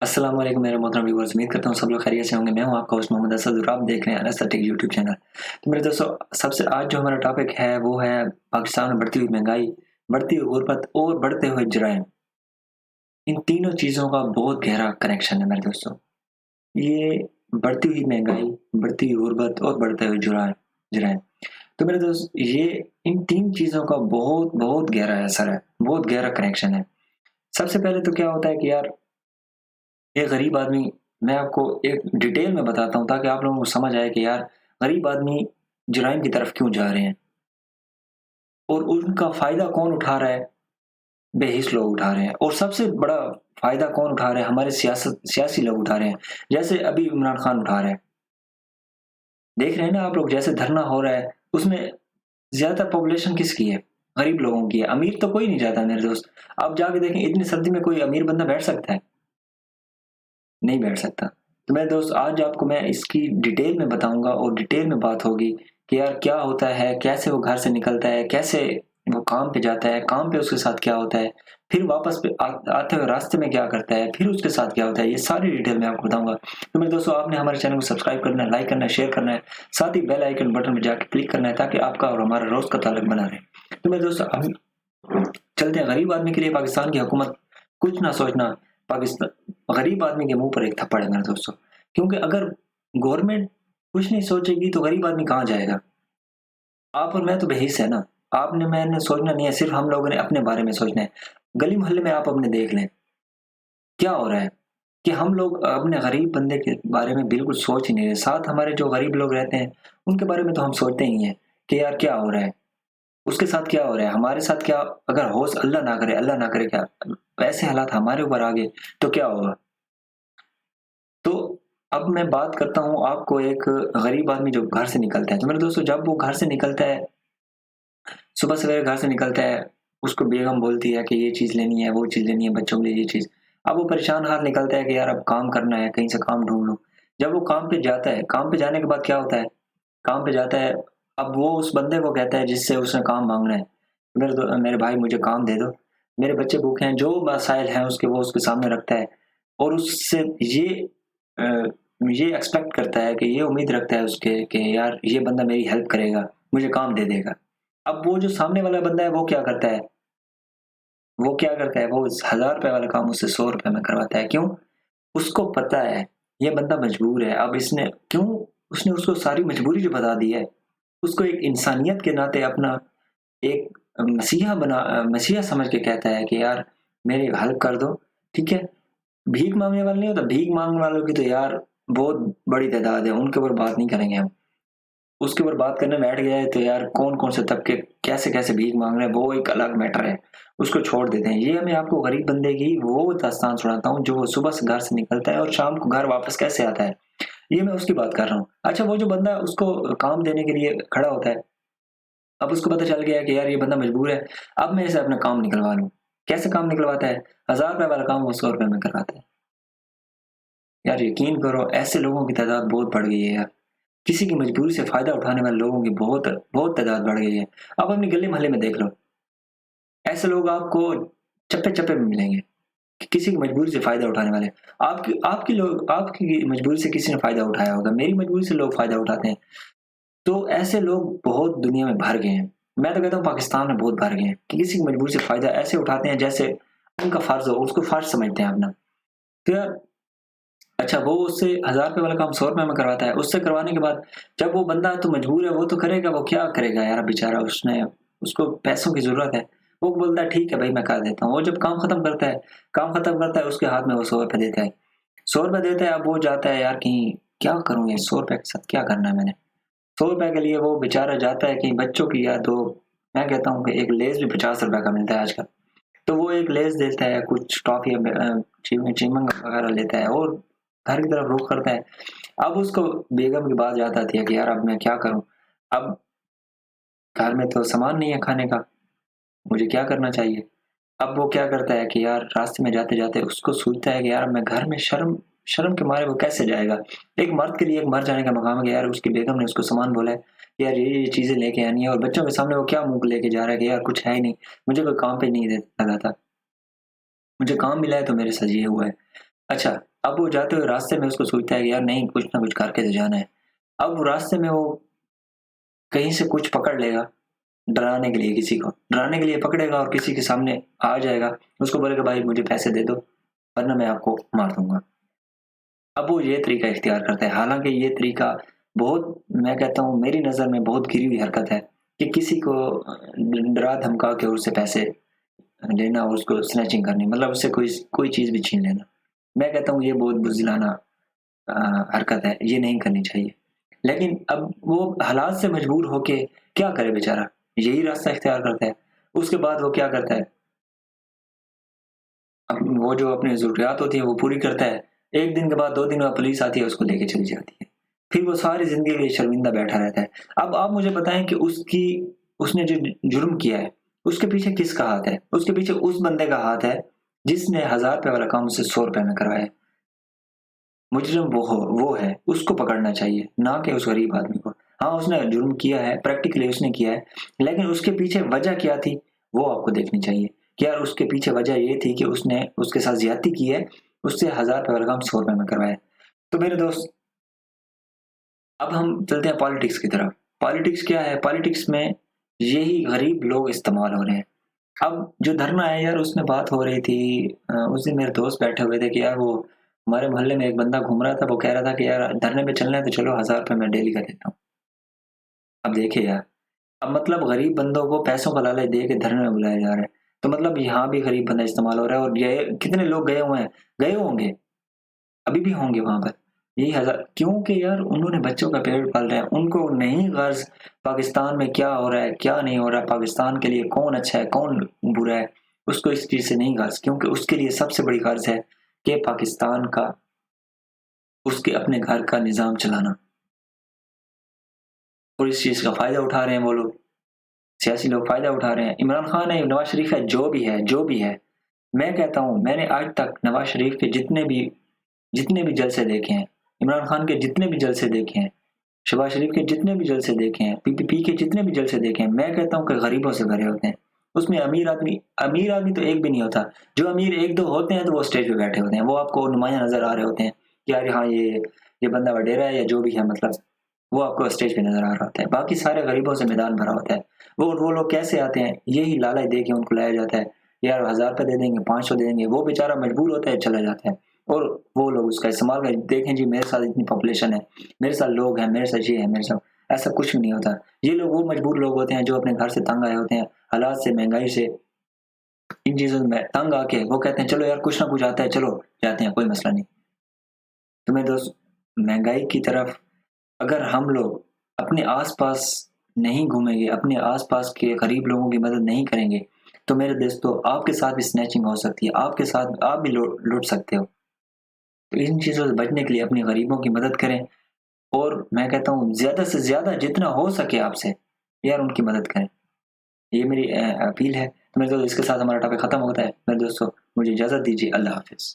अस्सलाम वालेकुम मेरे मोहतरम व्यूअर्स, उम्मीद करता हूँ सब लोग खैरियत से होंगे। मैं हूँ आपका होस्ट मोहम्मद असद और आप देख रहे हैं अनस टेक यूट्यूब चैनल। तो मेरे दोस्तों, सबसे आज जो हमारा टॉपिक है वो है पाकिस्तान में बढ़ती हुई महंगाई, बढ़ती हुई गुर्बत और बढ़ते हुए जराइम। इन तीनों चीज़ों का बहुत गहरा कनेक्शन है मेरे दोस्तों। ये बढ़ती हुई महंगाई, बढ़ती हुई गुर्बत और बढ़ते हुए जुराइम जराइम। तो मेरे दोस्त, ये इन तीन चीज़ों का बहुत बहुत गहरा असर है, बहुत गहरा कनेक्शन है। सबसे पहले तो क्या होता है कि यार, एक गरीब आदमी, मैं आपको एक डिटेल में बताता हूँ ताकि आप लोगों को समझ आए कि यार गरीब आदमी जुराइम की तरफ क्यों जा रहे हैं और उनका फायदा कौन उठा रहा है। बेहिस लोग उठा रहे हैं और सबसे बड़ा फायदा कौन उठा रहे हैं, हमारे सियासी लोग उठा रहे हैं। जैसे अभी इमरान खान उठा रहे हैं, देख रहे हैं ना आप लोग, जैसे धरना हो रहा है उसमें ज्यादा पॉपुलेशन किसकी है? गरीब लोगों की है। अमीर तो कोई नहीं जाता मेरे दोस्त। आप जाके देखें, इतनी सर्दी में कोई अमीर बंदा बैठ सकता है? नहीं बैठ सकता। तो मेरे दोस्त, आज आपको मैं इसकी डिटेल में बताऊँगा और डिटेल में बात होगी कि यार क्या होता है, कैसे वो घर से निकलता है, कैसे वो काम पे जाता है, काम पे उसके साथ क्या होता है, फिर वापस पे आते हुए रास्ते में क्या करता है, फिर उसके साथ क्या होता है, ये सारी डिटेल मैं आपको बताऊँगा। तो मेरे दोस्तों, आपने हमारे चैनल को सब्सक्राइब करना है, लाइक करना है, शेयर करना है, साथ ही बेल आइकन बटन पे जाके क्लिक करना है ताकि आपका और हमारा रोज़ का ताल्लुक बना रहे। तो मेरे दोस्तों, अब चलते हैं। गरीब आदमी के लिए पाकिस्तान की हुकूमत कुछ ना सोचना, पाकिस्तान गरीब आदमी के मुंह पर एक थप्पड़ है मेरे दोस्तों। क्योंकि अगर गवर्नमेंट कुछ नहीं सोचेगी तो गरीब आदमी कहाँ जाएगा? आप और मैं तो बेहिस है ना। आपने मैंने सोचना नहीं है, सिर्फ हम लोगों ने अपने बारे में सोचना है। गली मोहल्ले में आप अपने देख लें, क्या हो रहा है कि हम लोग अपने गरीब बंदे के बारे में बिल्कुल सोच ही नहीं रहे। साथ हमारे जो गरीब लोग रहते हैं उनके बारे में तो हम सोचते ही हैं कि यार क्या हो रहा है, उसके साथ क्या हो रहा है, हमारे साथ क्या अगर होश, अल्लाह ना करे, क्या ऐसे हालात हमारे ऊपर आ गए तो क्या होगा? तो अब मैं बात करता हूँ आपको एक गरीब आदमी जो घर से निकलता है। तो मेरे दोस्तों, जब वो घर से निकलता है, सुबह सवेरे घर से निकलता है, उसको बेगम बोलती है कि ये चीज़ लेनी है, वो चीज़ लेनी है, बच्चों के लिए ये चीज़। अब वो परेशान हाथ निकलता है कि यार अब काम करना है, कहीं से काम ढूँढ लूँ। जब वो काम पे जाता है, काम पे जाने के बाद क्या होता है? काम पे जाता है, अब वो उस बंदे को कहता है जिससे उसने काम माँगना है, मेरे भाई मुझे काम दे दो, मेरे बच्चे भूखे हैं, जो मसाइल हैं उसके वो उसके सामने रखता है और उससे अ, ये एक्सपेक्ट करता है कि ये उम्मीद रखता है उसके कि यार ये बंदा मेरी हेल्प करेगा, मुझे काम दे देगा। अब वो जो सामने वाला बंदा है वो क्या करता है? वो क्या करता है? वो ₹1000 वाला काम उससे ₹100 में करवाता है। क्यों? उसको पता है ये बंदा मजबूर है। अब इसने क्यों, उसने उसको सारी मजबूरी जो बता दी है, उसको एक इंसानियत के नाते अपना एक मसीहा समझ के कहता है कि यार मेरी हेल्प कर दो, ठीक है? भीख माँगने वाला नहीं होता, भीख माँगने वालों की तो यार बहुत बड़ी तादाद है, उनके ऊपर बात नहीं करेंगे हम। उसके ऊपर बात करने बैठ गए तो यार कौन-कौन से तबके कैसे-कैसे भीख माँग रहे हैं, वो एक अलग मैटर है, उसको छोड़ देते हैं। ये मैं आपको गरीब बंदे की वो दास्तान सुनाता हूँ जो सुबह से घर से निकलता है और शाम को घर वापस कैसे आता है, ये मैं उसकी बात कर रहा हूँ। अच्छा, वो जो बंदा उसको काम देने के लिए खड़ा होता है, अब उसको पता चल गया कि यार ये बंदा मजबूर है, अब मैं इसे अपना काम निकलवा लूँ। कैसे काम निकलवाता है? ₹1000 वाला काम वो ₹100 में करवाता है। यार यकीन करो, ऐसे लोगों की तादाद बहुत बढ़ गई है यार। किसी की मजबूरी से फ़ायदा उठाने वाले लोगों की बहुत बहुत तादाद बढ़ गई है। आप अपनी गली-मोहल्ले में देख लो, ऐसे लोग आपको चप्पे-चप्पे में मिलेंगे कि किसी की मजबूरी से फ़ायदा उठाने वाले। आपकी मजबूरी से किसी ने फ़ायदा उठाया होगा, मेरी मजबूरी से लोग फ़ायदा उठाते हैं। तो ऐसे लोग बहुत दुनिया में भर गए हैं। मैं तो कहता हूँ पाकिस्तान में बहुत भर गए हैं कि किसी की मजबूरी से फ़ायदा ऐसे उठाते हैं जैसे उनका फ़र्ज़ हो, उसको फ़र्ज़ समझते हैं अपना। तो यार, अच्छा, वो उससे ₹1000 वाला काम ₹100 में करवाता है। उससे करवाने के बाद जब वो बंदा तो मजबूर है, वो तो करेगा, वो क्या करेगा यार बेचारा, उसको पैसों की ज़रूरत है। वो बोलता है ठीक है भाई मैं कर देता हूँ। वो जब काम खत्म करता है, उसके हाथ में वो ₹100 देता है। ₹100 देता है, अब वो जाता है यार कहीं, क्या करूँ ये ₹100 के साथ क्या करना है मैंने? ₹100 के लिए वो बेचारा जाता है कहीं बच्चों की, या तो मैं कहता हूँ कि एक लेज़ भी ₹50 का मिलता है आजकल। तो वो एक लेज़ देता है, कुछ टॉफ़ी च्युइंगम वगैरह लेता है और घर की तरफ रुख करता है। अब उसको बेगम की बात याद आती है कि यार अब मैं क्या करूँ? अब घर में तो सामान नहीं है खाने का, मुझे क्या करना चाहिए? अब वो क्या करता है कि यार रास्ते में जाते-जाते उसको सूझता है कि यार मैं घर में शर्म शर्म के मारे वो कैसे जाएगा? एक मर्द के लिए एक मर जाने का मकाम है कि यार उसकी बेगम ने उसको सामान बोला है, कि यार ये चीज़ें लेके आनी है और बच्चों के सामने वो क्या मुँह लेके जा रहा है कि यार कुछ है ही नहीं, मुझे कोई काम पे नहीं दे लगाता। मुझे काम मिला है तो मेरे साथ ये हुआ है। अच्छा, अब वो जाते हुए रास्ते में उसको सोचता है कि यार नहीं, कुछ ना कुछ करके तो जाना है। अब वो रास्ते में वो कहीं से कुछ पकड़ लेगा, डराने के लिए किसी को, डराने के लिए पकड़ेगा और किसी के सामने आ जाएगा, उसको बोलेगा भाई मुझे पैसे दे दो, वरना मैं आपको मार दूँगा। अब वो ये तरीका इख्तियार करता है, हालाँकि ये तरीका बहुत, मैं कहता हूँ मेरी नज़र में बहुत गिरी हुई हरकत है कि किसी को डरा धमका के उससे पैसे लेना और उसको स्नैचिंग करनी, मतलब उससे कोई कोई चीज़ भी छीन लेना। मैं कहता हूँ ये बहुत बुज़दिलाना हरकत है, ये नहीं करनी चाहिए। लेकिन अब वो हालात से मजबूर होके क्या करे बेचारा? यही रास्ता इख्तियार करता है। उसके बाद वो क्या करता है, अब वो जो अपनी ज़रूरियात होती है वो पूरी करता है। 1 दिन के बाद 2 दिन बाद पुलिस आती है, उसको लेके चली जाती है। फिर वो सारी ज़िंदगी के लिए शर्मिंदा बैठा रहता है। अब आप मुझे बताएँ कि उसने जो जुर्म किया है, उसके पीछे किसका हाथ है? उसके पीछे उस बंदे का हाथ है, जिसने ₹1000 वाला काम उससे ₹100 में करवाया है। मुजरिम वो है, उसको पकड़ना चाहिए, ना कि उस गरीब आदमी को। हाँ, उसने जुर्म किया है, प्रैक्टिकली उसने किया है, लेकिन उसके पीछे वजह क्या थी, वो आपको देखनी चाहिए। कि यार उसके पीछे वजह ये थी कि उसने उसके साथ ज़्यादती की है, उससे ₹1000 वाला काम ₹100 में करवाया है। तो मेरे दोस्त, अब हम चलते हैं पॉलिटिक्स की तरफ। पॉलिटिक्स क्या है? पॉलिटिक्स में यही गरीब लोग इस्तेमाल हो रहे हैं। अब जो धरना है यार, उसमें बात हो रही थी, उस दिन मेरे दोस्त बैठे हुए थे कि यार वो हमारे मोहल्ले में एक बंदा घूम रहा था, वो कह रहा था कि यार धरने पे चलना है तो चलो, ₹1000 मैं डेली का देता हूँ। अब देखिए यार, अब मतलब गरीब बंदों को पैसों का लालच दे के धरने में बुलाया जा रहा है। तो मतलब यहाँ भी गरीब बंदा इस्तेमाल हो रहा है, और ये कितने लोग गए हुए हैं, गए होंगे, अभी भी होंगे वहाँ पर। यही हज़ार, क्योंकि यार उन्होंने बच्चों का पेट पाल रहे हैं, उनको नहीं गर्ज़ पाकिस्तान में क्या हो रहा है, क्या नहीं हो रहा है, पाकिस्तान के लिए कौन अच्छा है, कौन बुरा है, उसको इस चीज़ से नहीं गर्ज़, क्योंकि उसके लिए सबसे बड़ी गर्ज़ है कि पाकिस्तान का, उसके अपने घर का निज़ाम चलाना, और इस चीज़ का फ़ायदा उठा रहे हैं वो लोग, सियासी लोग फ़ायदा उठा रहे हैं। इमरान खान है, नवाज़ शरीफ है, जो भी है, मैं कहता हूँ मैंने आज तक नवाज़ शरीफ के जितने भी जलसे देखे हैं, इमरान खान के जितने भी जलसे देखे हैं, शहबाज शरीफ के जितने भी जलसे देखे हैं, पीपीपी के जितने भी जलसे देखे हैं, मैं कहता हूँ कि गरीबों से भरे होते हैं। उसमें अमीर आदमी तो एक भी नहीं होता। जो अमीर 1-2 होते हैं तो वो स्टेज पे बैठे होते हैं। वो आपको नुमायाँ नज़र आ रहे होते हैं कि यार हाँ, ये बंदा वडेरा है या जो भी है, मतलब वो आपको स्टेज पे नज़र आ रहा होता है। बाकी सारे गरीबों से मैदान भरा होता है। वो लोग कैसे आते हैं? यही लालच दे के उनको लाया जाता है। यार ₹1000 दे देंगे, 500 दे देंगे, वो बेचारा मजबूर होता है, चला जाता है। और वो लोग उसका इस्तेमाल कर, देखें जी मेरे साथ इतनी पॉपुलेशन है, मेरे साथ लोग हैं, मेरे साथ ये है, मेरे साथ ऐसा कुछ भी नहीं होता। ये लोग वो मजबूर लोग होते हैं जो अपने घर से तंग आए होते हैं, हालात से, महँगाई से, इन चीज़ों में तंग आके वो कहते हैं चलो यार कुछ ना कुछ आता है, चलो जाते हैं, कोई मसला नहीं। तो मेरे दोस्त, महँगाई की तरफ अगर हम लोग अपने आस-पास नहीं घूमेंगे, अपने आस-पास के गरीब लोगों की मदद नहीं करेंगे, तो मेरे दोस्तों आपके साथ भी स्नैचिंग हो सकती है, आपके साथ आप भी लूट सकते हो। तो इन चीज़ों से बचने के लिए अपने गरीबों की मदद करें, और मैं कहता हूँ ज़्यादा से ज़्यादा जितना हो सके आपसे, यार उनकी मदद करें। ये मेरी अपील है। तो मेरे दोस्त, इसके साथ हमारा टॉपिक खत्म होता है। मेरे दोस्तों, मुझे इजाज़त दीजिए। अल्लाह हाफ़िज़।